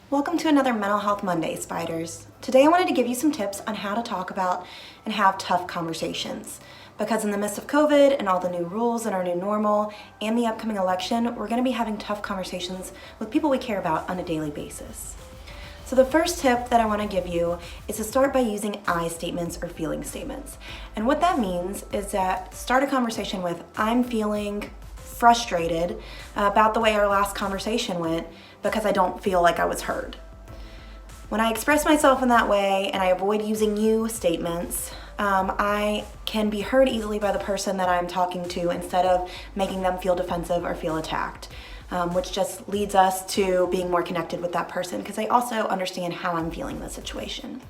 Welcome to another Mental Health Monday, Spiders. Today I wanted to give you some tips on how to talk about and have tough conversations. Because in the midst of COVID and all the new rules and our new normal and the upcoming election, we're going to be having tough conversations with people we care about on a daily basis. So the first tip that I want to give you is to start by using I statements or feeling statements. And what that means is that start a conversation with, I'm feeling frustrated about the way our last conversation went because I don't feel like I was heard. When I express myself in that way and I avoid using you statements, I can be heard easily by the person that I'm talking to instead of making them feel defensive or feel attacked, which just leads us to being more connected with that person because they also understand how I'm feeling in the situation.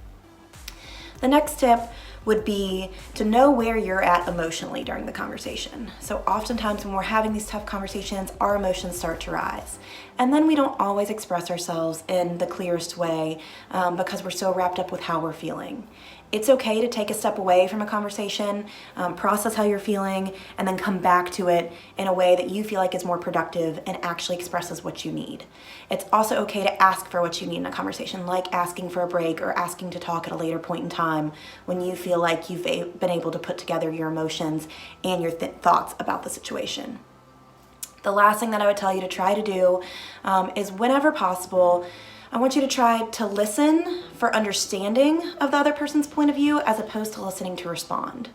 The next tip would be to know where you're at emotionally during the conversation. So oftentimes when we're having these tough conversations, our emotions start to rise. And then we don't always express ourselves in the clearest way because we're so wrapped up with how we're feeling. It's okay to take a step away from a conversation, process how you're feeling, and then come back to it in a way that you feel like is more productive and actually expresses what you need. It's also okay to ask for what you need in a conversation, like asking for a break or asking to talk at a later point in time when you feel like you've been able to put together your emotions and your thoughts about the situation. The last thing that I would tell you to try to do is whenever possible, I want you to try to listen for understanding of the other person's point of view as opposed to listening to respond.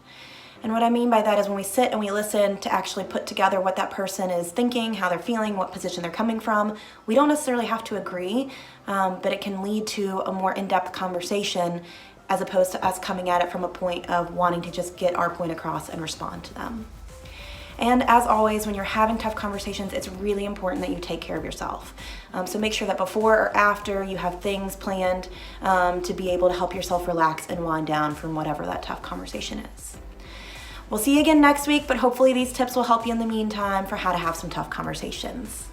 And what I mean by that is when we sit and we listen to actually put together what that person is thinking, how they're feeling, what position they're coming from, we don't necessarily have to agree, but it can lead to a more in-depth conversation as opposed to us coming at it from a point of wanting to just get our point across and respond to them. And as always, when you're having tough conversations, it's really important that you take care of yourself. So make sure that before or after you have things planned to be able to help yourself relax and wind down from whatever that tough conversation is. We'll see you again next week, but hopefully these tips will help you in the meantime for how to have some tough conversations.